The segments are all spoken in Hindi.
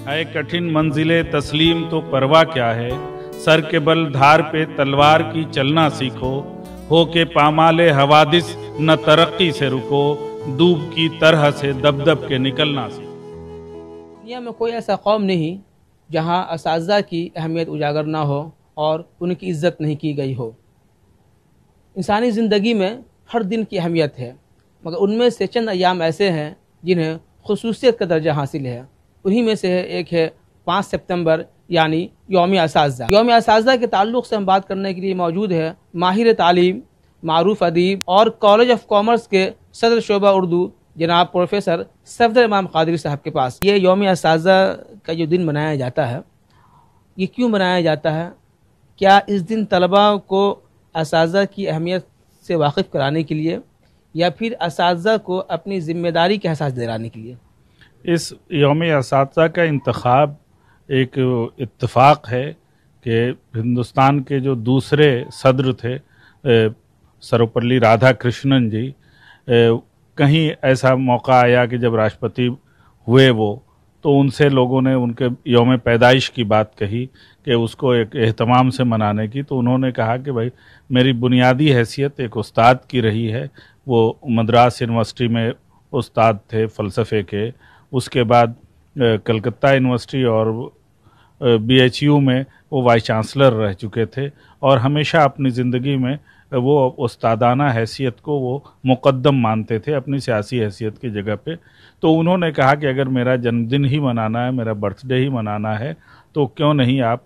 है कठिन मंजिले तस्लीम तो परवाह क्या है, सर के बल धार पे तलवार की चलना सीखो, हो के पामाले हवादिस न तरक्की से रुको, दूब की तरह से दबदब के निकलना सीखो। दुनिया में कोई ऐसा कौम नहीं जहां असातिज़ा की अहमियत उजागर ना हो और उनकी इज्जत नहीं की गई हो। इंसानी ज़िंदगी में हर दिन की अहमियत है, मगर उनमें से चंद अयाम ऐसे हैं जिन्हें खुसूसियत का दर्जा हासिल है। उन्हीं में से एक है 5 सितंबर यानी यौम असातिज़ा। यौम असातिज़ा के ताल्लुक़ से हम बात करने के लिए मौजूद है माहिर तालीम, मारूफ अदीब और कॉलेज ऑफ कॉमर्स के सदर शोबा उर्दू जनाब प्रोफेसर सफदर इमाम कादरी साहब के पास। ये यौम असातिज़ा का जो दिन मनाया जाता है, ये क्यों मनाया जाता है? क्या इस दिन तलबा को असातिज़ा की अहमियत से वाकिफ़ कराने के लिए या फिर असातिज़ा को अपनी ज़िम्मेदारी का एहसास दिलाने के लिए? इस यौम असातिज़ा का इंतखाब एक इत्तेफाक है कि हिंदुस्तान के जो दूसरे सदर थे सर्वपल्ली राधाकृष्णन जी, कहीं ऐसा मौका आया कि जब राष्ट्रपति हुए वो, तो उनसे लोगों ने उनके यौम पैदाइश की बात कही कि उसको एक एहतमाम से मनाने की। तो उन्होंने कहा कि भाई मेरी बुनियादी हैसियत एक उस्ताद की रही है। वो मद्रास यूनिवर्सिटी में उस्ताद थे फ़लसफ़े के, उसके बाद कलकत्ता यूनिवर्सिटी और BHU में वो वाइस चांसलर रह चुके थे और हमेशा अपनी ज़िंदगी में वो उस्तादाना हैसियत को वो मुक़द्दम मानते थे अपनी सियासी हैसियत की जगह पे। तो उन्होंने कहा कि अगर मेरा जन्मदिन ही मनाना है, मेरा बर्थडे ही मनाना है, तो क्यों नहीं आप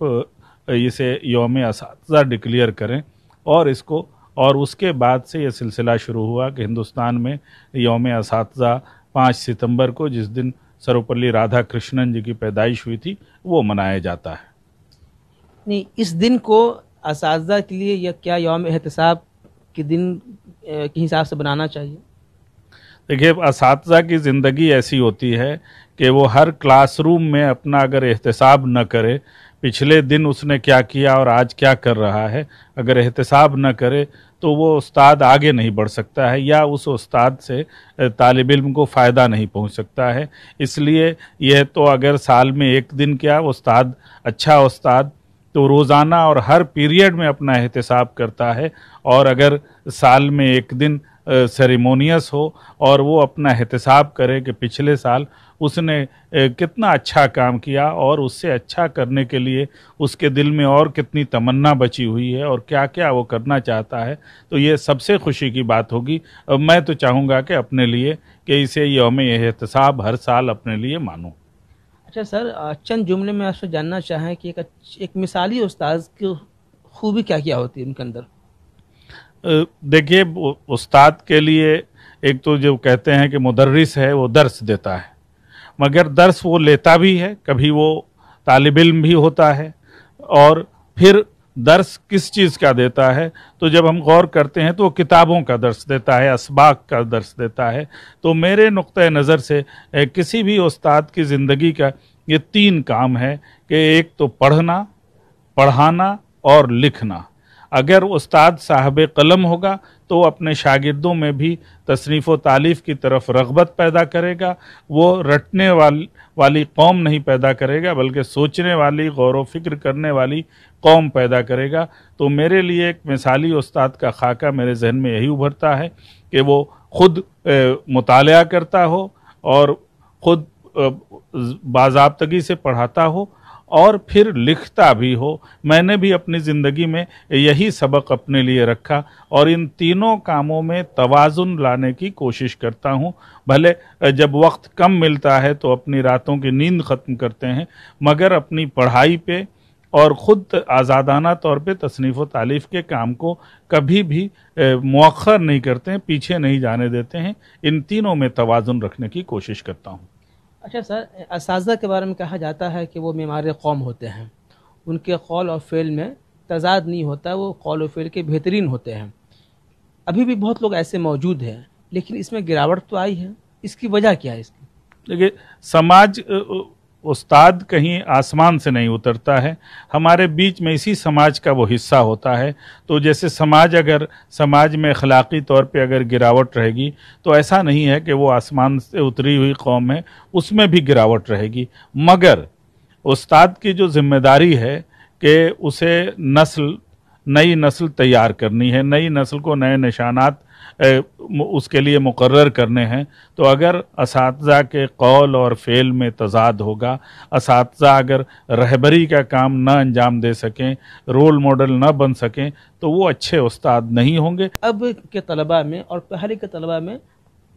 इसे यौम असातिज़ा डिक्लेयर करें। और इसको और उसके बाद से ये सिलसिला शुरू हुआ कि हिंदुस्तान में यौम असातिज़ा 5 सितंबर को, जिस दिन सर्वपल्ली राधाकृष्णन जी की पैदाइश हुई थी, वो मनाया जाता है। नहीं, इस दिन को असातिज़ा के लिए या क्या यौम एहतिसाब के दिन के हिसाब से बनाना चाहिए? देखिए, असातिज़ा की ज़िंदगी ऐसी होती है कि वो हर क्लासरूम में अपना अगर एहतिसाब न करे, पिछले दिन उसने क्या किया और आज क्या कर रहा है, अगर एहतिसाब न करे तो वो उस्ताद आगे नहीं बढ़ सकता है या उस उस्ताद से तालिब इल्म को फ़ायदा नहीं पहुंच सकता है। इसलिए यह तो अगर साल में एक दिन क्या उस्ताद, अच्छा उस्ताद तो रोज़ाना और हर पीरियड में अपना एहतिसाब करता है, और अगर साल में एक दिन सेरेमोनियस हो और वो अपना एहतिसाब करे कि पिछले साल उसने कितना अच्छा काम किया और उससे अच्छा करने के लिए उसके दिल में और कितनी तमन्ना बची हुई है और क्या क्या वो करना चाहता है, तो ये सबसे खुशी की बात होगी। मैं तो चाहूँगा कि अपने लिए कि इसे यौम एहतिसाब हर साल अपने लिए मानूं। अच्छा सर, चंद जुमले में आपसे जानना चाहें कि एक मिसाली उस्ताद की खूबी क्या क्या होती है उनके अंदर? देखिए, उस्ताद के लिए एक तो जो कहते हैं कि मुदर्रिस है, वो दर्स देता है, मगर दर्स वो लेता भी है, कभी वो तालिब इल्म भी होता है। और फिर दर्स किस चीज़ का देता है, तो जब हम गौर करते हैं तो वो किताबों का दर्स देता है, असबाक का दर्स देता है। तो मेरे नुक्ते नज़र से किसी भी उस्ताद की ज़िंदगी का ये 3 काम है कि एक तो पढ़ना, पढ़ाना और लिखना। अगर उस्ताद साहब कलम होगा तो अपने शागिर्दों में भी तसनीफ़ व तालीफ़ की तरफ रग़बत पैदा करेगा। वो रटने वाली कौम नहीं पैदा करेगा, बल्कि सोचने वाली, गौर व फिक्र करने वाली कौम पैदा करेगा। तो मेरे लिए एक मिसाली उस्ताद का खाका मेरे जहन में यही उभरता है कि वो ख़ुद मुतालिया करता हो और ख़ुद बाज़ाब्तगी से पढ़ाता हो और फिर लिखता भी हो। मैंने भी अपनी ज़िंदगी में यही सबक अपने लिए रखा और इन तीनों कामों में तवाज़ुन लाने की कोशिश करता हूँ। भले जब वक्त कम मिलता है तो अपनी रातों की नींद ख़त्म करते हैं, मगर अपनी पढ़ाई पे और ख़ुद आज़ादाना तौर पे तसनीफ़ व तालीफ़ के काम को कभी भी मुअख्खर नहीं करते हैं, पीछे नहीं जाने देते हैं। इन तीनों में तवाज़ुन रखने की कोशिश करता हूँ। अच्छा सर, असातिज़ा के बारे में कहा जाता है कि वो मेमार कौम होते हैं, उनके कौल और फ़ेल में तज़ाद नहीं होता, वो कौल और फ़ेल के बेहतरीन होते हैं। अभी भी बहुत लोग ऐसे मौजूद हैं, लेकिन इसमें गिरावट तो आई है, इसकी वजह क्या है इसकी? देखिए, समाज, उस्ताद कहीं आसमान से नहीं उतरता है, हमारे बीच में इसी समाज का वो हिस्सा होता है। तो जैसे समाज में अखलाक़ी तौर पे अगर गिरावट रहेगी तो ऐसा नहीं है कि वो आसमान से उतरी हुई कौम है, उसमें भी गिरावट रहेगी। मगर उस्ताद की जो जिम्मेदारी है कि उसे नई नस्ल तैयार करनी है, नई नस्ल को नए निशानात उसके लिए मुकर्रर करने हैं। तो अगर असातिज़ा के कौल और फ़ेल में तज़ाद होगा, असातिज़ा अगर रहबरी का काम न अंजाम दे सकें, रोल मॉडल न बन सकें, तो वो अच्छे उस्ताद नहीं होंगे। अब के तलबा में और पहले के तलबा में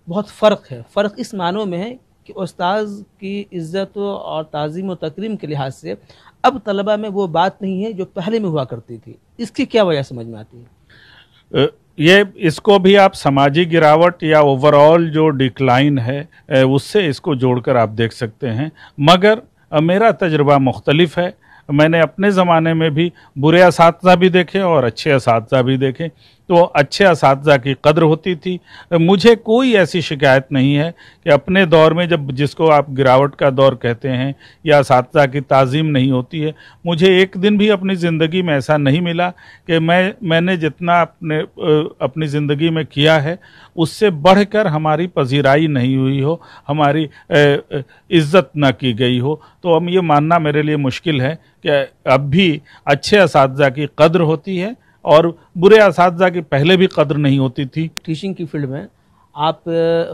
बहुत फ़र्क है। फ़र्क इस मानों में है कि उस्ताद की इज़्ज़त और ताज़ीम व तकरीम के लिहाज से अब तलबा में वो बात नहीं है जो पहले में हुआ करती थी। इसकी क्या वजह समझ में आती है? ये इसको भी आप समाजी गिरावट या ओवरऑल जो डिक्लाइन है उससे इसको जोड़कर आप देख सकते हैं। मगर मेरा तजुर्बा मुख्तलिफ है। मैंने अपने ज़माने में भी बुरे असातिज़ा भी देखे और अच्छे असातिज़ा भी देखे। तो अच्छे असातिज़ा की कद्र होती थी। मुझे कोई ऐसी शिकायत नहीं है कि अपने दौर में, जब जिसको आप गिरावट का दौर कहते हैं या असातिज़ा की ताज़ीम नहीं होती है, मुझे एक दिन भी अपनी ज़िंदगी में ऐसा नहीं मिला कि मैंने जितना अपनी ज़िंदगी में किया है उससे बढ़कर हमारी पजीराई नहीं हुई हो, हमारी इज़्ज़त ना की गई हो। तो अब ये मानना मेरे लिए मुश्किल है कि अब भी अच्छे असातिज़ा की कद्र होती है और बुरे असातिज़ा की पहले भी कद्र नहीं होती थी। टीचिंग की फील्ड में आप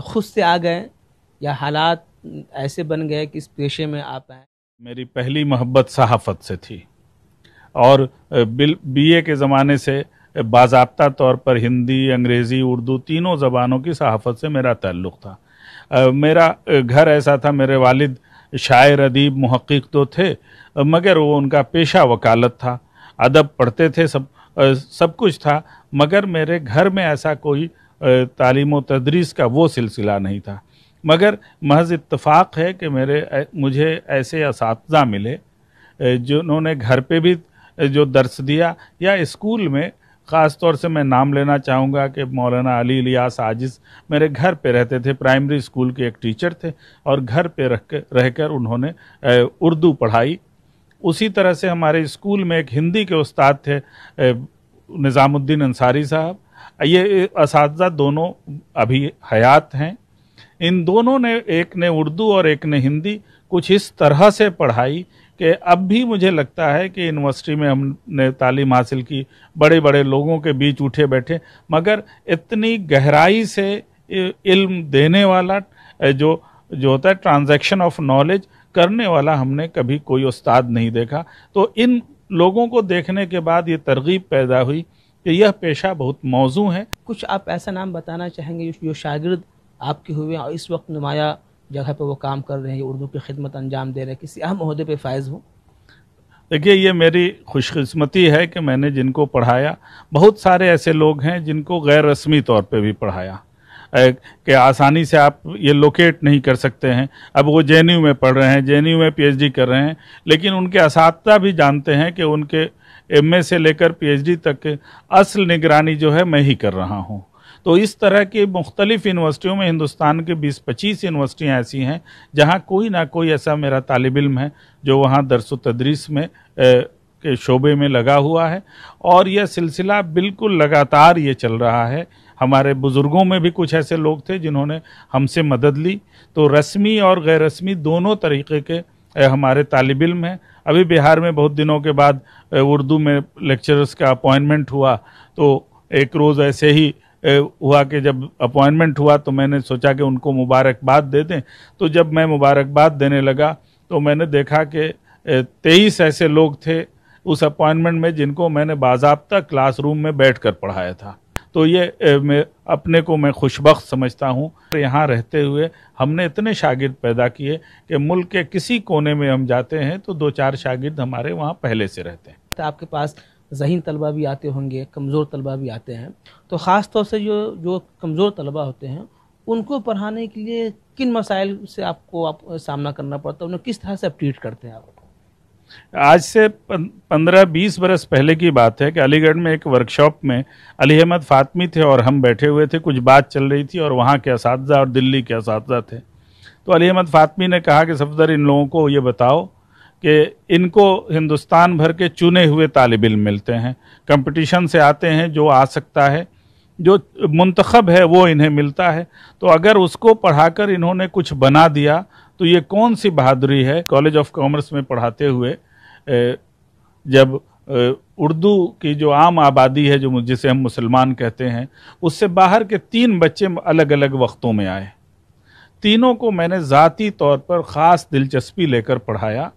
खुद से आ गए या हालात ऐसे बन गए कि इस पेशे में आप आए? मेरी पहली मोहब्बत सहाफ़त से थी और बीए के ज़माने से बाज़ाब्ता तौर पर हिंदी, अंग्रेज़ी, उर्दू तीनों ज़बानों की सहाफ़त से मेरा ताल्लुक़ था। मेरा घर ऐसा था, मेरे वालिद शायर, अदीब, मुहक्किक तो थे, मगर वो उनका पेशा वकालत था। अदब पढ़ते थे, सब कुछ था, मगर मेरे घर में ऐसा कोई तालीम व तदरीस का वो सिलसिला नहीं था। मगर महज इत्तफ़ाक़ है कि मुझे ऐसे असातिज़ा मिले जिन्होंने घर पे भी जो दर्स दिया या स्कूल में, ख़ास तौर से मैं नाम लेना चाहूँगा कि मौलाना अली इलियास आजिज़ मेरे घर पे रहते थे। प्राइमरी स्कूल के एक टीचर थे और घर पे रहकर उन्होंने उर्दू पढ़ाई। उसी तरह से हमारे स्कूल में एक हिंदी के उस्ताद थे, निज़ामुद्दीन अंसारी साहब। ये असातिज़ा दोनों अभी हयात हैं। इन दोनों ने, एक ने उर्दू और एक ने हिंदी, कुछ इस तरह से पढ़ाई कि अब भी मुझे लगता है कि यूनिवर्सिटी में हमने तालीम हासिल की, बड़े बड़े लोगों के बीच उठे बैठे, मगर इतनी गहराई से इल्म देने वाला जो होता है ट्रांजैक्शन ऑफ नॉलेज करने वाला हमने कभी कोई उस्ताद नहीं देखा। तो इन लोगों को देखने के बाद ये तरगीब पैदा हुई कि यह पेशा बहुत मौजू है। कुछ आप ऐसा नाम बताना चाहेंगे जो शागिर्द आपके हुए और इस वक्त नुमाया जगह पे वो काम कर रहे हैं, उर्दू की खिदमत अंजाम दे रहे हैं, किसी अहम ओहदे पे फायज़ हो? देखिए, ये मेरी खुशकिस्मती है कि मैंने जिनको पढ़ाया, बहुत सारे ऐसे लोग हैं जिनको गैर रस्मी तौर पे भी पढ़ाया कि आसानी से आप ये लोकेट नहीं कर सकते हैं। अब वो जेएनयू में पढ़ रहे हैं, जेएनयू में पीएचडी कर रहे हैं, लेकिन उनके असातिज़ा भी जानते हैं कि उनके एमए से लेकर पीएचडी तक असल निगरानी जो है मैं ही कर रहा हूँ। तो इस तरह की मुख्तलिफ़ यूनिवर्सिटियों में, हिंदुस्तान के 20-25 यूनिवर्सिटियाँ ऐसी हैं जहाँ कोई ना कोई ऐसा मेरा तालिब इल्म है जो वहाँ दर्स व तदरीस में के शोबे में लगा हुआ है। और यह सिलसिला बिल्कुल लगातार ये चल रहा है। हमारे बुज़ुर्गों में भी कुछ ऐसे लोग थे जिन्होंने हमसे मदद ली। तो रस्मी और गैर रस्मी दोनों तरीक़े के हमारे तालिब इल्म हैं। अभी बिहार में बहुत दिनों के बाद उर्दू में लेक्चरर्स का अपॉइंटमेंट हुआ, तो एक रोज़ ऐसे ही हुआ कि जब अपॉइंटमेंट हुआ तो मैंने सोचा कि उनको मुबारकबाद दे दें। तो जब मैं मुबारकबाद देने लगा तो मैंने देखा कि 23 ऐसे लोग थे उस अपॉइंटमेंट में जिनको मैंने बाज़ाब्ता क्लासरूम में बैठकर पढ़ाया था। तो ये मैं अपने को मैं खुशबख्त समझता हूँ। यहाँ रहते हुए हमने इतने शागिर्द पैदा किए कि मुल्क के किसी कोने में हम जाते हैं तो 2-4 शागिर्द हमारे वहाँ पहले से रहते हैं। तो आपके पास ज़हीन तलबा भी आते होंगे, कमज़ोर तलबा भी आते हैं, तो ख़ास तौर से जो कमज़ोर तलबा होते हैं उनको पढ़ाने के लिए किन मसाइल से आपको सामना करना पड़ता है, उन्हें किस तरह से आप ट्रीट करते हैं आप? आज से 15-20 बरस पहले की बात है कि अलीगढ़ में एक वर्कशॉप में अली अहमद फ़ातमी थे और हम बैठे हुए थे। कुछ बात चल रही थी और वहाँ के असातिज़ा और दिल्ली के असातिज़ा थे। तो अली अहमद फ़ातमी ने कहा कि सफदर, इन लोगों को ये बताओ कि इनको हिंदुस्तान भर के चुने हुए तालिब इल्म मिलते हैं, कंपटीशन से आते हैं, जो आ सकता है जो मुंतखब है वो इन्हें मिलता है। तो अगर उसको पढ़ाकर इन्होंने कुछ बना दिया तो ये कौन सी बहादुरी है। कॉलेज ऑफ कॉमर्स में पढ़ाते हुए जब उर्दू की जो आम आबादी है, जो जिसे हम मुसलमान कहते हैं, उससे बाहर के 3 बच्चे अलग अलग वक्तों में आए। तीनों को मैंने ज़ाती तौर पर ख़ास दिलचस्पी लेकर पढ़ाया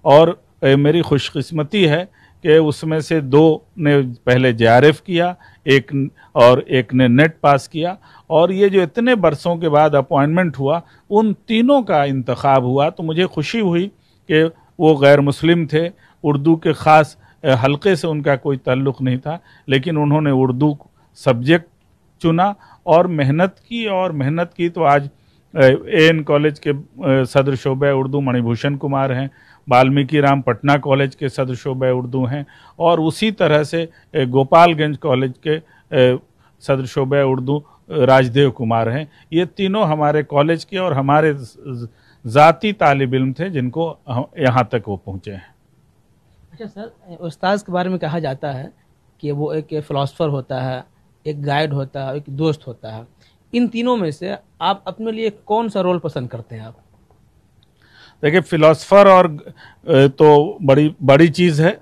और मेरी खुशकिस्मती है कि उसमें से 2 ने पहले JRF किया, एक ने नेट पास किया, और ये जो इतने बरसों के बाद अपॉइंटमेंट हुआ उन तीनों का इंतखाब हुआ। तो मुझे खुशी हुई कि वो गैर मुस्लिम थे, उर्दू के ख़ास हल्के से उनका कोई ताल्लुक़ नहीं था, लेकिन उन्होंने उर्दू सब्जेक्ट चुना और मेहनत की तो आज AN कॉलेज के सदर शोबे उर्दू मणिभूषण कुमार हैं, वाल्मीकि राम पटना कॉलेज के सदर शोबे उर्दू हैं, और उसी तरह से गोपालगंज कॉलेज के सदर शोबे उर्दू राजदेव कुमार हैं। ये तीनों हमारे कॉलेज के और हमारे ज़ाती तालिब इल्म थे जिनको यहाँ तक वो पहुँचे हैं। अच्छा सर, उस्ताद के बारे में कहा जाता है कि वो एक फ़िलासफ़र होता है, एक गाइड होता है, एक दोस्त होता है। इन तीनों में से आप अपने लिए कौन सा रोल पसंद करते हैं आप? देखिए, फ़िलासफ़र और तो बड़ी चीज़ है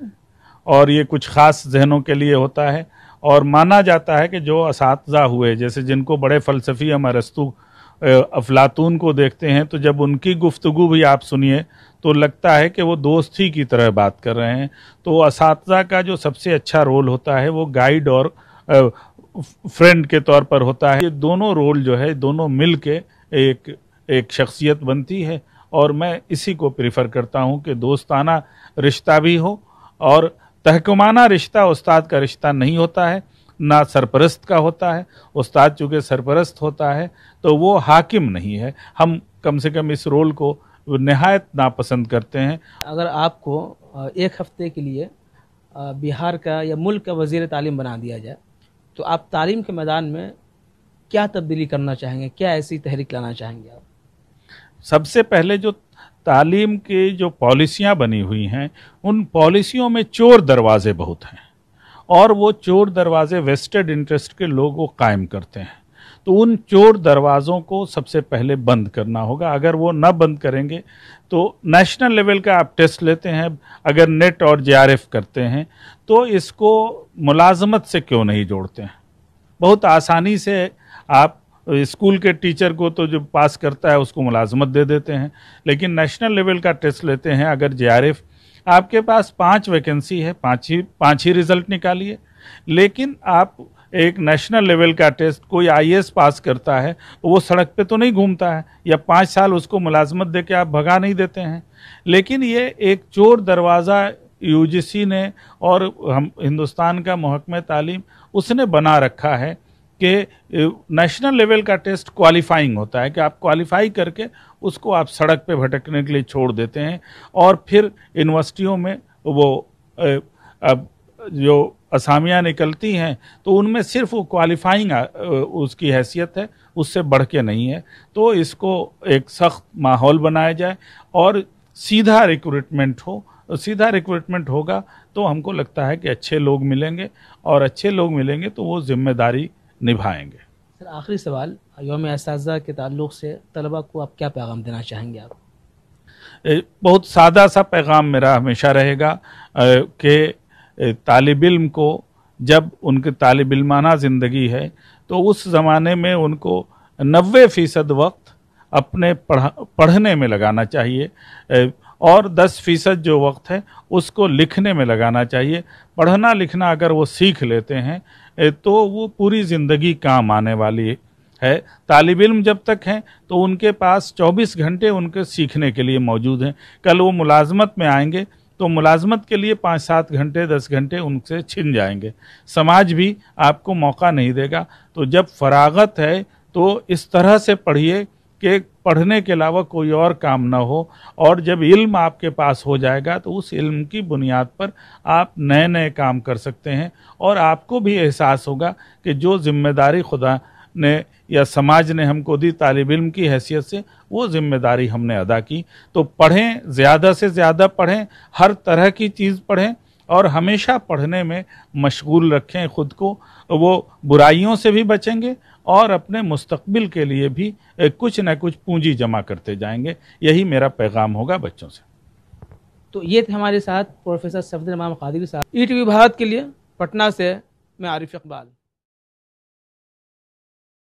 और ये कुछ ख़ास जहनों के लिए होता है, और माना जाता है कि जो असातिज़ा हुए, जैसे जिनको बड़े फ़लसफ़ी हम अरस्तु अफलातून को देखते हैं, तो जब उनकी गुफ्तगू भी आप सुनिए तो लगता है कि वो दोस्त ही की तरह बात कर रहे हैं। तो असातिज़ा का जो सबसे अच्छा रोल होता है वो गाइड और फ्रेंड के तौर पर होता है। ये दोनों रोल जो है, दोनों मिल के एक शख्सियत बनती है, और मैं इसी को प्रेफर करता हूँ कि दोस्ताना रिश्ता भी हो, और तहकुमाना रिश्ता उस्ताद का रिश्ता नहीं होता है, ना सरपरस्त का होता है। उस्ताद चूँकि सरपरस्त होता है तो वो हाकिम नहीं है। हम कम से कम इस रोल को नहायत नापसंद करते हैं। अगर आपको एक हफ्ते के लिए बिहार का या मुल्क का वज़ीर तालीम बना दिया जाए तो आप तालीम के मैदान में क्या तब्दीली करना चाहेंगे, क्या ऐसी तहरीक लाना चाहेंगे आप? सबसे पहले जो तालीम की जो पॉलिसियां बनी हुई हैं, उन पॉलिसियों में चोर दरवाजे बहुत हैं, और वो चोर दरवाजे वेस्टेड इंटरेस्ट के लोग वो कायम करते हैं। तो उन चोर दरवाज़ों को सबसे पहले बंद करना होगा। अगर वो न बंद करेंगे तो नेशनल लेवल का आप टेस्ट लेते हैं, अगर नेट और JRF करते हैं तो इसको मुलाजमत से क्यों नहीं जोड़ते हैं। बहुत आसानी से आप स्कूल के टीचर को तो जो पास करता है उसको मुलाजमत दे देते हैं, लेकिन नेशनल लेवल का टेस्ट लेते हैं, अगर JRF आपके पास 5 वैकेंसी है, 5 ही रिजल्ट निकालिए। लेकिन आप एक नेशनल लेवल का टेस्ट कोई IAS पास करता है, वो सड़क पे तो नहीं घूमता है, या 5 साल उसको मुलाजमत दे के आप भगा नहीं देते हैं। लेकिन ये एक चोर दरवाज़ा UGC ने और हम हिंदुस्तान का महकमा तालीम उसने बना रखा है कि नेशनल लेवल का टेस्ट क्वालिफाइंग होता है, कि आप क्वालिफाई करके उसको आप सड़क पे भटकने के लिए छोड़ देते हैं, और फिर यूनिवर्सिटियों में वो अब जो असामियाँ निकलती हैं तो उनमें सिर्फ वो क्वालिफाइंग उसकी हैसियत है, उससे बढ़ के नहीं है। तो इसको एक सख्त माहौल बनाया जाए और सीधा रिक्रूटमेंट हो। सीधा रिक्रूटमेंट होगा तो हमको लगता है कि अच्छे लोग मिलेंगे, और अच्छे लोग मिलेंगे तो वो जिम्मेदारी निभाएंगे। सर, आखिरी सवाल, यौम असातिज़ा के ताल्लुक़ से तलबा को आप क्या पैगाम देना चाहेंगे आप? बहुत सादा सा पैगाम मेरा हमेशा रहेगा कि तालिब इल्म को जब उनकी तालिब इल्माना ज़िंदगी है तो उस ज़माने में उनको 90% वक्त अपने पढ़ने में लगाना चाहिए, और 10% जो वक्त है उसको लिखने में लगाना चाहिए। पढ़ना लिखना अगर वो सीख लेते हैं तो वो पूरी ज़िंदगी काम आने वाली है। तालिब इल्म जब तक हैं तो उनके पास 24 घंटे उनके सीखने के लिए मौजूद हैं। कल वो मुलाजमत में आएंगे तो मुलाजमत के लिए 5-7 घंटे 10 घंटे उनसे छिन जाएंगे। समाज भी आपको मौका नहीं देगा। तो जब फरागत है तो इस तरह से पढ़िए कि पढ़ने के अलावा कोई और काम ना हो, और जब इल्म आपके पास हो जाएगा तो उस इल्म की बुनियाद पर आप नए नए काम कर सकते हैं, और आपको भी एहसास होगा कि जो जिम्मेदारी खुदा ने या समाज ने हमको दी तालिब इल्म की हैसियत से, वो जिम्मेदारी हमने अदा की। तो पढ़ें, ज़्यादा से ज़्यादा पढ़ें, हर तरह की चीज़ पढ़ें, और हमेशा पढ़ने में मशगूल रखें खुद को। वो बुराइयों से भी बचेंगे और अपने मुस्तकबिल के लिए भी कुछ न कुछ पूंजी जमा करते जाएंगे। यही मेरा पैगाम होगा बच्चों से। तो ये थे हमारे साथ प्रोफेसर सफदर इमाम कादरी साहब। ईटीवी भारत के लिए पटना से मैं आरिफ इकबाल।